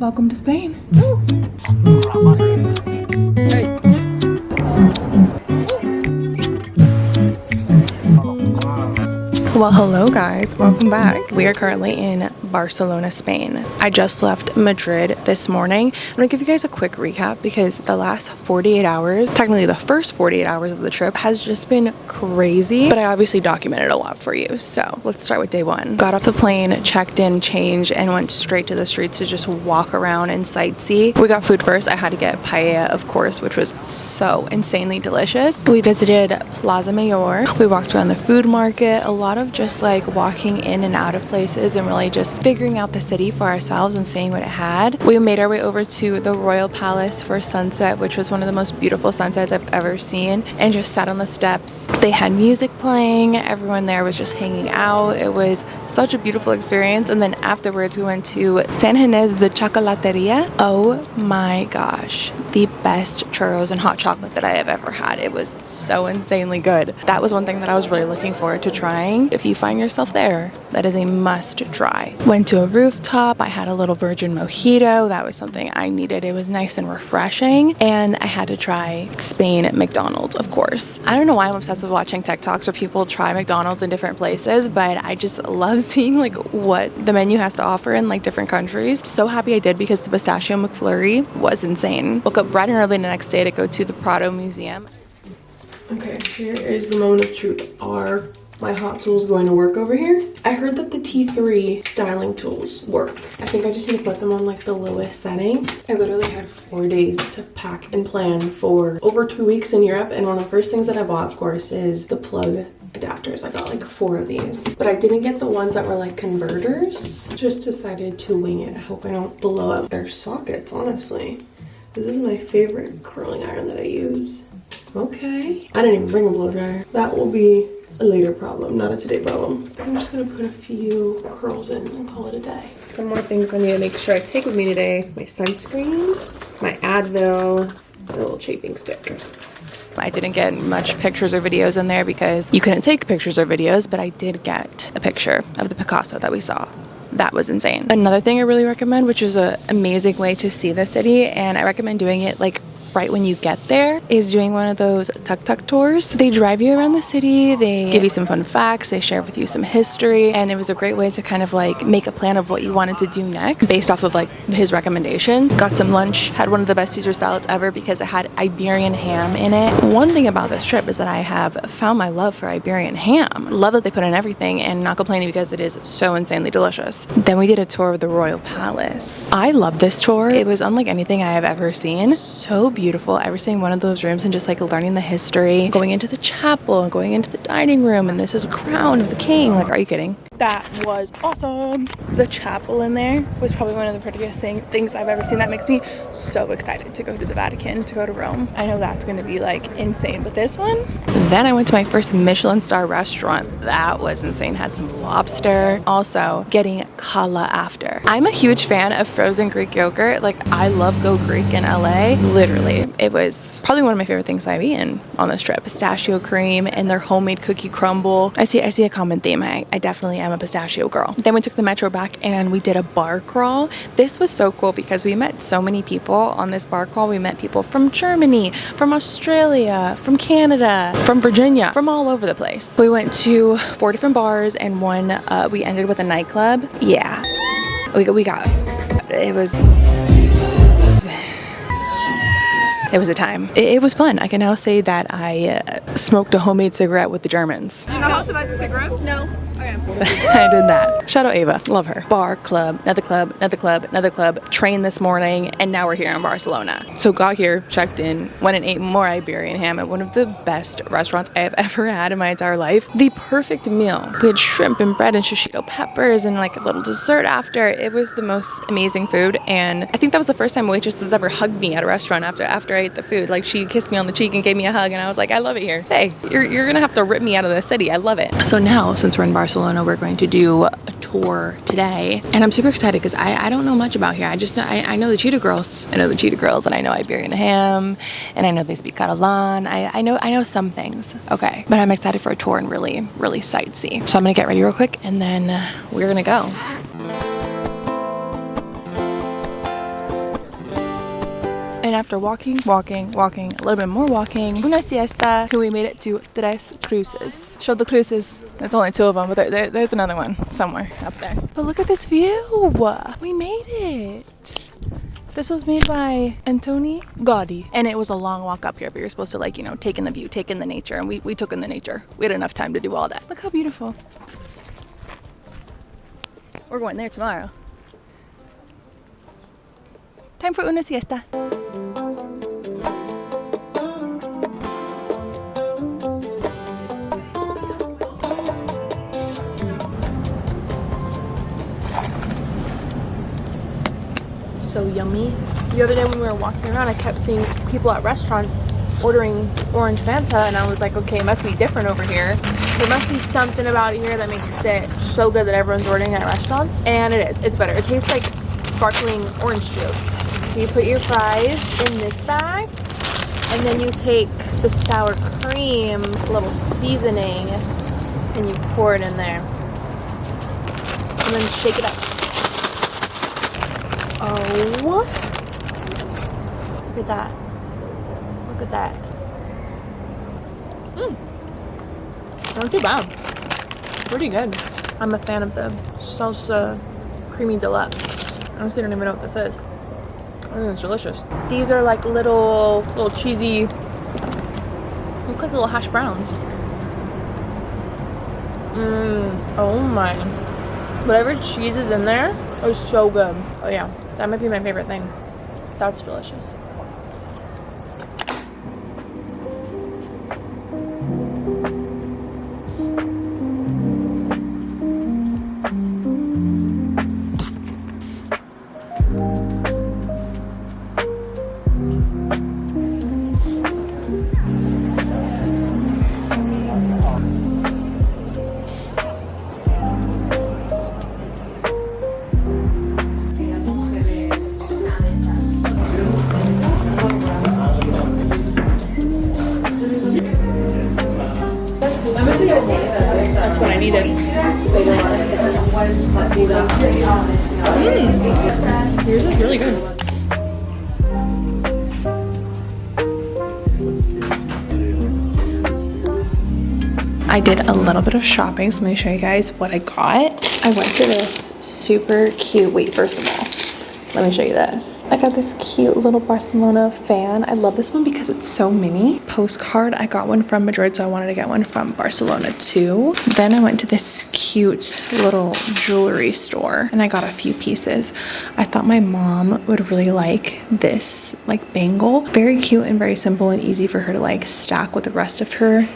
Welcome to Spain. Well, hello guys, welcome back. We are currently in Barcelona, Spain. I just left Madrid this morning. I'm gonna give you guys a quick recap because the last 48 hours, technically the first 48 hours of the trip, has just been crazy, but I obviously documented a lot for you. So let's start with day one. Got off the plane, checked in, changed, and went straight to the streets to just walk around and sightsee. We got food first. I had to get paella, of course, which was so insanely delicious. We visited Plaza Mayor. We walked around the food market, a lot of just like walking in and out of places and really just figuring out the city for ourselves and seeing what it had. We made our way over to the Royal Palace for sunset, which was one of the most beautiful sunsets I've ever seen, and just sat on the steps. They had music playing, everyone there was just hanging out. It was such a beautiful experience. And then afterwards we went to San Ginés de Chocolateria. Oh my gosh, the best churros and hot chocolate that I have ever had. It was so insanely good. That was one thing that I was really looking forward to trying. If you find yourself there, that is a must try. Went to a rooftop. I had a little virgin mojito. That was something I needed. It was nice and refreshing. And I had to try Spain at McDonald's, of course. I don't know why I'm obsessed with watching TikToks where people try McDonald's in different places, but I just love seeing like what the menu has to offer in like different countries. So happy I did because the pistachio McFlurry was insane. Woke up bright and early the next day to go to the Prado Museum. Okay, here is the moment of truth. Are my hot tools going to work over here? I heard that the T3 styling tools work. I think I just need to put them on like the lowest setting. I literally had 4 days to pack and plan for over 2 weeks in Europe, and one of the first things that I bought, of course, is the plug adapters. I got like 4 of these, but I didn't get the ones that were like converters. Just decided to wing it. I hope I don't blow up their sockets, honestly. This is my favorite curling iron that I use. Okay. I didn't even bring a blow dryer. That will be a later problem, not a today problem. I'm just gonna put a few curls in and call it a day. Some more things I need to make sure I take with me today. My sunscreen, my Advil, and a little chafing stick. I didn't get much pictures or videos in there because you couldn't take pictures or videos, but I did get a picture of the Picasso that we saw. That was insane. Another thing I really recommend, which is an amazing way to see the city, and I recommend doing it like right when you get there, is doing one of those tuk-tuk tours. They drive you around the city, they give you some fun facts, they share with you some history, and it was a great way to kind of like make a plan of what you wanted to do next based off of like his recommendations. Got some lunch, had one of the best Caesar salads ever because it had Iberian ham in it. One thing about this trip is that I have found my love for Iberian ham. Love that they put in everything and not complaining because it is so insanely delicious. Then we did a tour of the Royal Palace. I love this tour. It was unlike anything I have ever seen. So beautiful. Ever seeing one of those rooms and just like learning the history, going into the chapel, going into the dining room, and this is a crown of the king. Like, are you kidding? That was awesome. The chapel in there was probably one of the prettiest things I've ever seen. That makes me so excited to go to the Vatican, to go to Rome. I know that's going to be like insane, but this one. Then I went to my first Michelin star restaurant. That was insane. Had some lobster. Also getting cala after. I'm a huge fan of frozen Greek yogurt. Like, I love Go Greek in LA. Literally, it was probably one of my favorite things I've eaten on this trip. Pistachio cream and their homemade cookie crumble. I see a common theme. I definitely am a pistachio girl. Then we took the metro back and we did a bar crawl. This was so cool because we met so many people on this bar crawl. We met people from Germany, from Australia, from Canada, from Virginia, from all over the place. We went to 4 different bars and one, we ended with a nightclub. Yeah, we got, it was a time. It was fun. I can now say that I smoked a homemade cigarette with the Germans. Do you know how to smoke a cigarette? No. Okay. I did that. Shout out Ava. Love her. Bar, club, another club, another club, another club. Train this morning, and now we're here in Barcelona. So got here, checked in, went and ate more Iberian ham at one of the best restaurants I have ever had in my entire life. The perfect meal. We had shrimp and bread and shishito peppers and like a little dessert after. It was the most amazing food, and I think that was the first time a waitress has ever hugged me at a restaurant after I ate the food. Like, she kissed me on the cheek and gave me a hug, and I was like, I love it here. Hey, you're gonna have to rip me out of the city. I love it. So now, since we're in Barcelona, we're going to do a tour today, and I'm super excited because I don't know much about here. I know the Cheetah Girls. I know the Cheetah Girls, and I know Iberian ham, and I know they speak Catalan. I know some things. Okay, but I'm excited for a tour and really sightsee. So I'm gonna get ready real quick, and then we're gonna go. And after walking, a little bit more walking, una siesta, we made it to Tres Cruces. Show the cruces. It's only 2 of them, but there's another one somewhere up there. But look at this view. We made it. This was made by Antoni Gaudi. And it was a long walk up here, but you're supposed to, like, you know, take in the view, take in the nature. And we took in the nature. We had enough time to do all that. Look how beautiful. We're going there tomorrow. Time for una siesta. So yummy. The other day when we were walking around, I kept seeing people at restaurants ordering orange Fanta, and I was like, okay, it must be different over here. There must be something about it here that makes it so good that everyone's ordering at restaurants, and it is. It's better. It tastes like sparkling orange juice. You put your fries in this bag, and then you take the sour cream, a little seasoning, and you pour it in there. And then shake it up. Oh, look at that. Look at that. Not too bad. Pretty good. I'm a fan of the salsa creamy deluxe. I honestly don't even know what this is. I think it's delicious. These are like little cheesy, look like little hash browns. Oh my. Whatever cheese is in there is so good. Oh yeah, that might be my favorite thing. That's delicious. That's what I needed. Yours is really good. I did a little bit of shopping, so let me show you guys what I got. I went to this super cute, wait, first of all, let me show you this. I got this cute little Barcelona fan. I love this one because it's so mini. Postcard, I got one from Madrid, so I wanted to get one from Barcelona too. Then I went to this cute little jewelry store and I got a few pieces. I thought my mom would really like this like bangle. Very cute and very simple and easy for her to like stack with the rest of her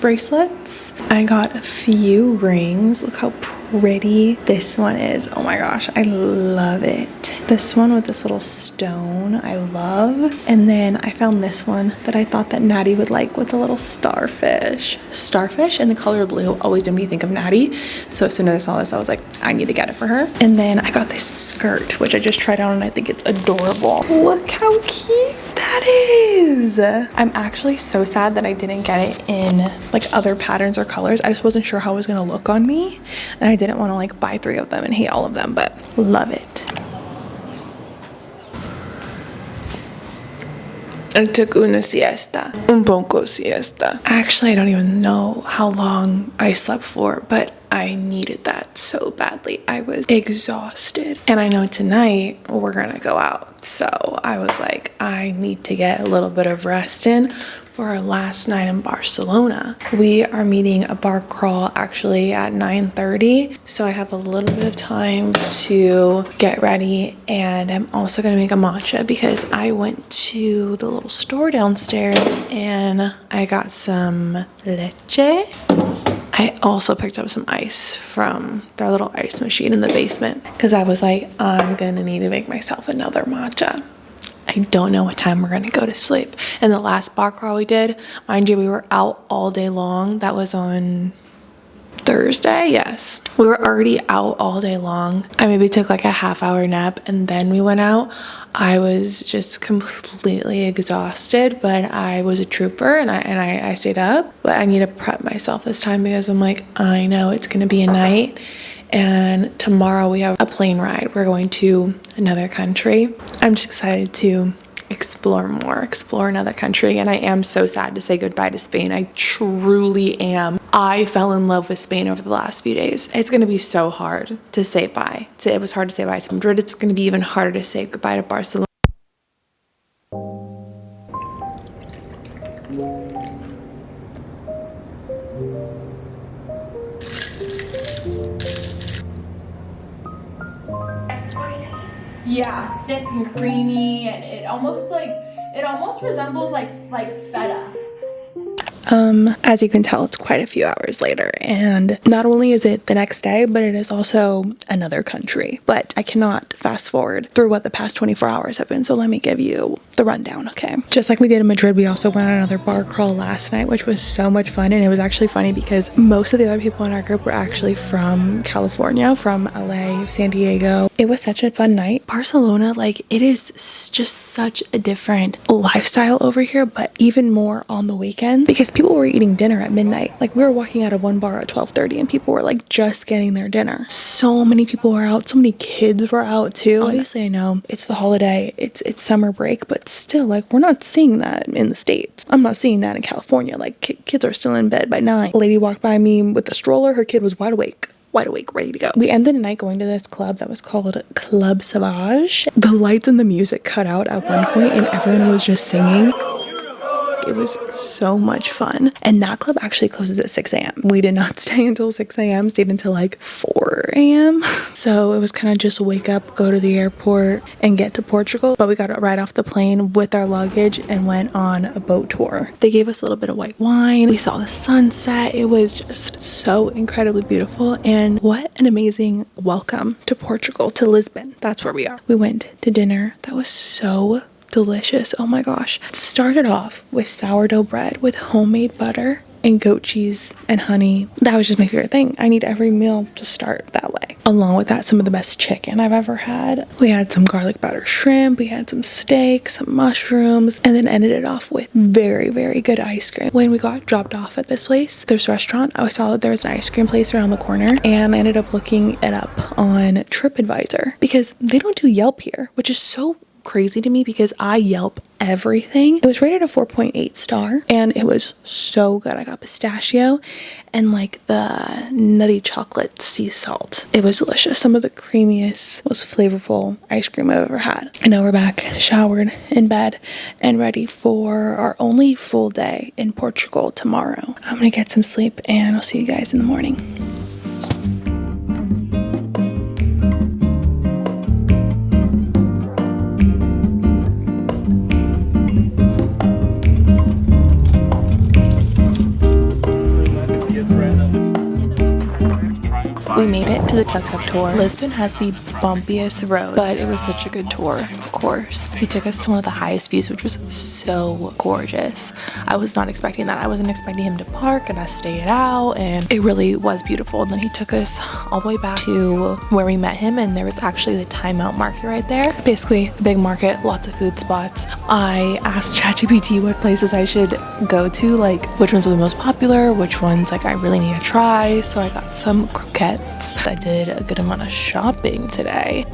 bracelets. I got a few rings. Look how pretty this one is. Oh my gosh, I love it. This one with this little stone, I love. And then I found this one that I thought that Natty would like with a little starfish. Starfish in the color blue always made me think of Natty. So as soon as I saw this, I was like, I need to get it for her. And then I got this skirt, which I just tried on and I think it's adorable. Look how cute that is. I'm actually so sad that I didn't get it in like other patterns or colors. I just wasn't sure how it was gonna look on me. And I didn't want to like buy 3 of them and hate all of them, but love it. I took una siesta, un poco siesta. Actually, I don't even know how long I slept for, but I needed that so badly. I was exhausted. And I know tonight we're gonna go out. So I was like, I need to get a little bit of rest in for our last night in Barcelona. We are meeting a bar crawl actually at 9:30. So I have a little bit of time to get ready. And I'm also gonna make a matcha because I went to the little store downstairs and I got some leche. I also picked up some ice from their little ice machine in the basement because I was like, I'm gonna need to make myself another matcha. I don't know what time we're gonna go to sleep. And the last bar crawl we did, mind you, we were out all day long. That was on Thursday, yes. We were already out all day long. I maybe took like a half-hour nap and then we went out. I was just completely exhausted, but I was a trooper and I stayed up. But I need to prep myself this time because I'm like, I know it's gonna be a night and tomorrow we have a plane ride. We're going to another country. I'm just excited to explore more, explore another country. And I am so sad to say goodbye to Spain. I truly am. I fell in love with Spain over the last few days. It's going to be so hard to say bye. It was hard to say bye to Madrid. It's going to be even harder to say goodbye to Barcelona. Yeah, thick and creamy, and it almost resembles like feta. As you can tell, it's quite a few hours later, and not only is it the next day, but it is also another country. But I cannot fast forward through what the past 24 hours have been, so let me give you the rundown, okay? Just like we did in Madrid, we also went on another bar crawl last night, which was so much fun. And it was actually funny because most of the other people in our group were actually from California, from LA, San Diego. It was such a fun night. Barcelona, like, it is just such a different lifestyle over here, but even more on the weekend, because people were eating dinner at midnight. Like, we were walking out of one bar at 12:30 and people were like just getting their dinner. So many people were out. So many kids were out too. Obviously, I know it's the holiday, it's summer break, but still, like, we're not seeing that in the States. I'm not seeing that in California. Like, kids are still in bed by 9. A lady walked by me with a stroller. Her kid was wide awake, ready to go. We ended the night going to this club that was called Club Sauvage. The lights and the music cut out at one point and everyone was just singing. It was so much fun. And that club actually closes at 6 a.m. We did not stay until 6 a.m., stayed until like 4 a.m. So it was kind of just wake up, go to the airport, and get to Portugal. But we got right off the plane with our luggage and went on a boat tour. They gave us a little bit of white wine. We saw the sunset. It was just so incredibly beautiful. And what an amazing welcome to Portugal, to Lisbon. That's where we are. We went to dinner. That was so delicious. Oh my gosh. It started off with sourdough bread with homemade butter and goat cheese and honey. That was just my favorite thing. I need every meal to start that way. Along with that, some of the best chicken I've ever had. We had some garlic butter shrimp, we had some steak, some mushrooms, and then ended it off with very, very good ice cream. When we got dropped off at this restaurant, I saw that there was an ice cream place around the corner, and I ended up looking it up on TripAdvisor because they don't do Yelp here, which is so crazy to me because I Yelp everything. It was rated a 4.8 star and it was so good. I got pistachio and like the nutty chocolate sea salt. It was delicious. Some of the creamiest, most flavorful ice cream I've ever had. And now we're back, showered, in bed, and ready for our only full day in Portugal tomorrow. I'm gonna get some sleep and I'll see you guys in the morning. We made it to the tuk-tuk tour. Lisbon has the bumpiest roads, but it was such a good tour, of course. He took us to one of the highest views, which was so gorgeous. I was not expecting that. I wasn't expecting him to park and us stay it out, and it really was beautiful. And then he took us all the way back to where we met him, and there was actually the Time Out market right there. Basically, the big market, lots of food spots. I asked ChatGPT what places I should go to, like which ones are the most popular, which ones like I really need to try. So I got some croquettes. I did a good amount of shopping today.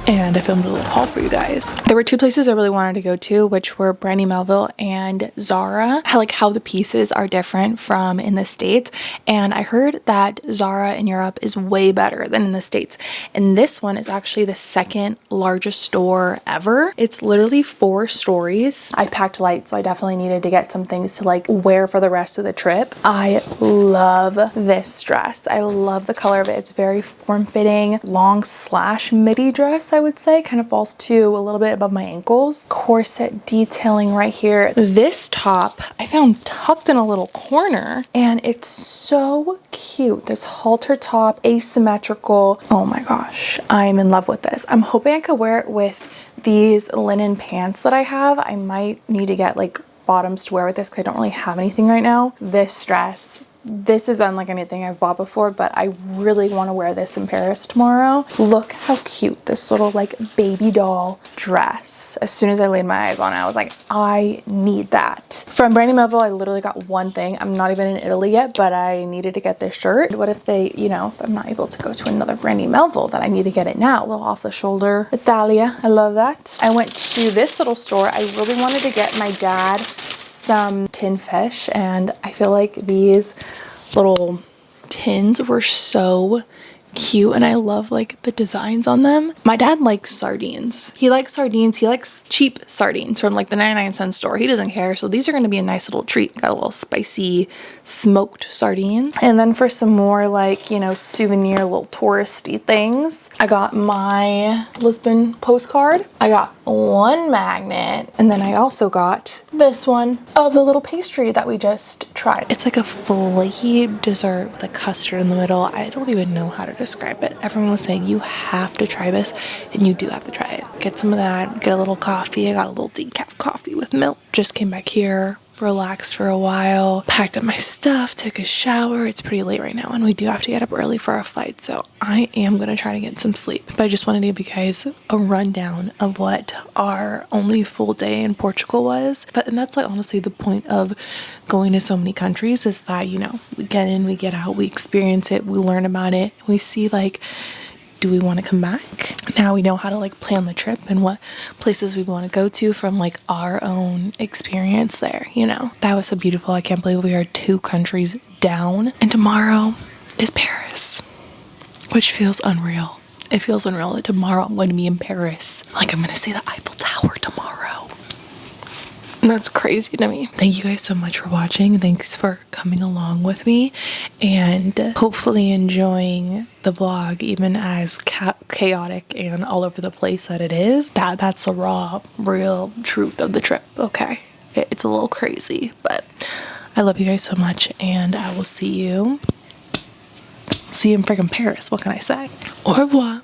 And I filmed a little haul for you guys. There were two places I really wanted to go to, which were Brandy Melville and Zara. I like how the pieces are different from in the States. And I heard that Zara in Europe is way better than in the States. And this one is actually the second largest store ever. It's literally 4 stories. I packed light, so I definitely needed to get some things to like wear for the rest of the trip. I love this dress. I love the color of it. It's very form-fitting, long slash midi dress, I would say. Kind of falls to a little bit above my ankles. Corset detailing right here. This top I found tucked in a little corner and it's so cute. This halter top, asymmetrical. Oh my gosh, I'm in love with this. I'm hoping I could wear it with these linen pants that I have. I might need to get like bottoms to wear with this because I don't really have anything right now. This dress This is unlike anything I've bought before, but I really want to wear this in Paris tomorrow. Look how cute this little like baby doll dress. As soon as I laid my eyes on it, I was like, I need that. From Brandy Melville, I literally got one thing. I'm not even in Italy yet, but I needed to get this shirt. What if they, you know, if I'm not able to go to another Brandy Melville, that I need to get it now. A little off the shoulder Italia. I love that. I went to this little store. I really wanted to get my dad some tin fish, and I feel like these little tins were so cute, and I love like the designs on them. My dad likes sardines. He likes sardines. He likes cheap sardines from like the 99-cent store. He doesn't care. So these are going to be a nice little treat. Got a little spicy smoked sardine. And then for some more like, you know, souvenir little touristy things, I got my Lisbon postcard. I got one magnet, and then I also got this one of the little pastry that we just tried. It's like a flaky dessert with a custard in the middle. I don't even know how to describe it. Everyone was saying you have to try this, and you do have to try it. Get some of that, get a little coffee. I got a little decaf coffee with milk. Just came back here, relaxed for a while, packed up my stuff, took a shower. It's pretty late right now, and we do have to get up early for our flight, so I am gonna try to get some sleep. But I just wanted to give you guys a rundown of what our only full day in Portugal was. And that's like honestly the point of going to so many countries, is that, you know, we get in, we get out, we experience it, we learn about it, we see like, do we want to come back? Now we know how to like plan the trip and what places we want to go to from like our own experience there, you know. That was so beautiful. I can't believe we are 2 countries down, and tomorrow is Paris, which feels unreal. It feels unreal that tomorrow I'm going to be in Paris. Like I'm going to see the Eiffel Tower tomorrow. And that's crazy to me. Thank you guys so much for watching. Thanks for coming along with me, and hopefully enjoying the vlog, even as chaotic and all over the place that it is. That's the raw, real truth of the trip, okay? It's a little crazy, but I love you guys so much, and I will see you in freaking Paris. What can I say? Au revoir.